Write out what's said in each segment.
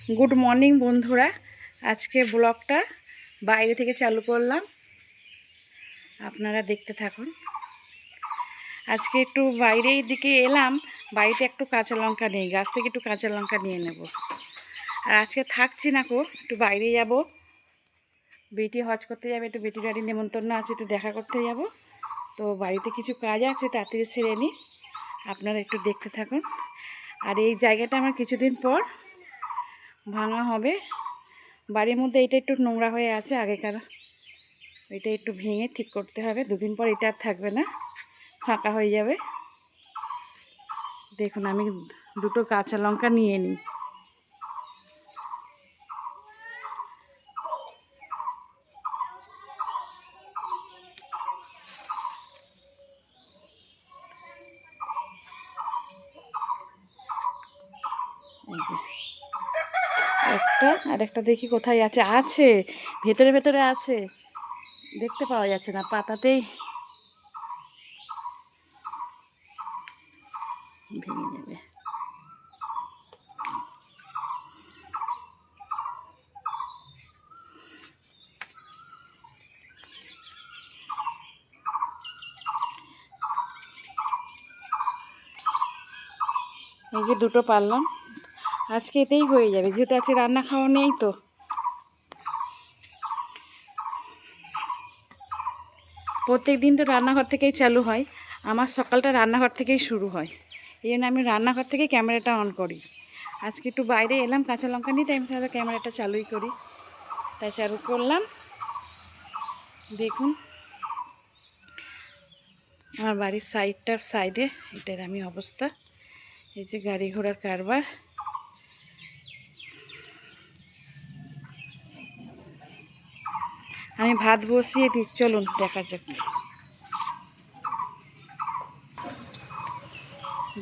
Good morning বন্ধুরা, আজকে ব্লগটা বাইরে থেকে চালু করলাম, আপনারা দেখতে থাকুন। আজকে একটু বাইরের দিকে এলাম, বাড়িতে একটু কাঁচা লঙ্কা নেই, গাছ থেকে একটু কাঁচা লঙ্কা নিয়ে নেব। আর আজকে থাকছি না একটু বাইরে যাব, বেটি হজ করতে যাবে, একটু বেটি বাড়ির নেমন্তন্ন আছে, একটু দেখা করতে যাব। তো বাড়িতে কিছু কাজ আছে, তাড়াতাড়ি সেরে নিই, আপনারা একটু দেখতে থাকুন। আর এই জায়গাটা আমার কিছুদিন পর ভাঙা হবে। বাড়ির মধ্যে এটা একটু নোংরা হয়ে আছে আগেকার, এটা একটু ভেঙে ঠিক করতে হবে। দুদিন পর এটা আর থাকবে না, ফাঁকা হয়ে যাবে। দেখুন আমি দুটো কাঁচা লঙ্কা নিয়ে নিই। একটা আর একটা দেখি কোথায় আছে, আছে ভেতরে ভেতরে আছে, দেখতে পাওয়া যাচ্ছে না, পাতাতেই ভেঙে নেবে। এই যে দুটো পারলাম, আজকে এতেই হয়ে যাবে, যেহেতু আজকে রান্না খাওয়া নেই। তো প্রত্যেক দিন তো রান্নাঘর থেকেই চালু হয়, আমার সকালটা রান্নাঘর থেকেই শুরু হয়। এই জন্য আমি রান্নাঘর থেকেই ক্যামেরাটা অন করি। আজকে একটু বাইরে এলাম কাঁচা লঙ্কা নিতে, আমি তাহলে ক্যামেরাটা চালুই করি, তাই চালু করলাম। দেখুন আমার বাড়ির সাইডে এটার আমি অবস্থা, এই যে গাড়ি ঘোড়ার কারবার। আমি ভাত বসিয়ে দিই, চলুন দেখা যাক।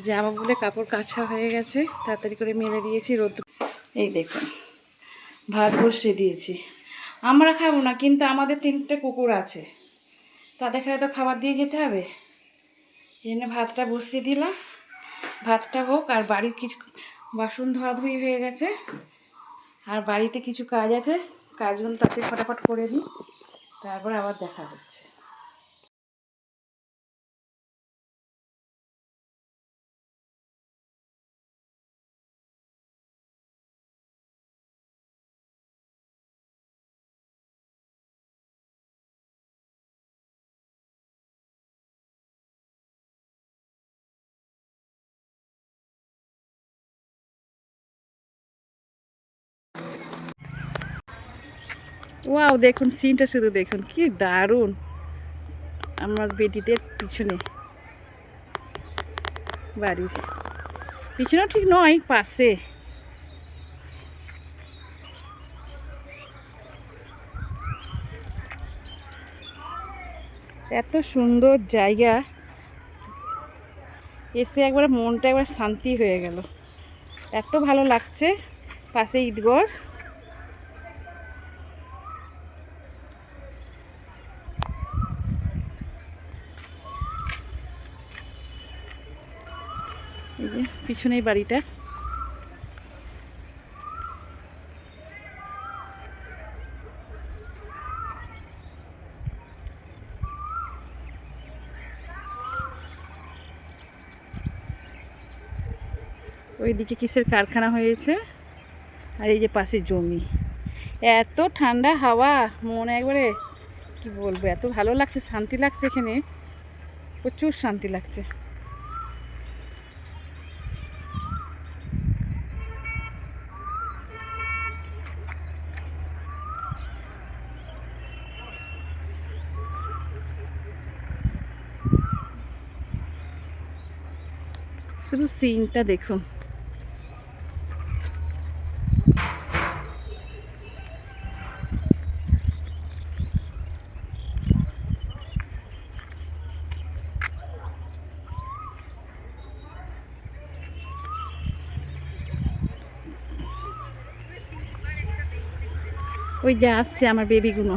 জামা বলে কাপড় কাচা হয়ে গেছে, তাড়াতাড়ি করে মেলে দিয়েছি রোদ। এই দেখুন ভাত বসিয়ে দিয়েছি। আমরা খাবো না, কিন্তু আমাদের 3টে কুকুর আছে, তাদের খেলে তো খাবার দিয়ে যেতে হবে। এই জন্য ভাতটা বসিয়ে দিলাম, ভাতটা হোক। আর বাড়ির কিছু বাসন ধোয়াধুয়ি হয়ে গেছে, আর বাড়িতে কিছু কাজ আছে, কাজগুলো তাতে ফটাফট করে দিই, তারপর আবার দেখা হচ্ছে। ওয়াও, দেখুন সিনটা শুধু দেখুন, কি দারুণ। আমার বেটিদের পিছনে, বাড়ির পিছনেও ঠিক নয়, পাশে। এত সুন্দর জায়গা, এসে একবার মনটা একবার শান্তি হয়ে গেল, এত ভালো লাগছে। পাশে ঈদগড়, এই যে পিছনেই বাড়িটা। ওইদিকে কিসের কারখানা হয়েছে, আর এই যে পাশে জমি। এত ঠান্ডা হাওয়া, মনে একবারে কি বলবো, এত ভালো লাগছে, শান্তি লাগছে এখানে, প্রচুর শান্তি লাগছে। শুধু সিনটা দেখুন। ওই যে আসছে আমার বেবিগুলো।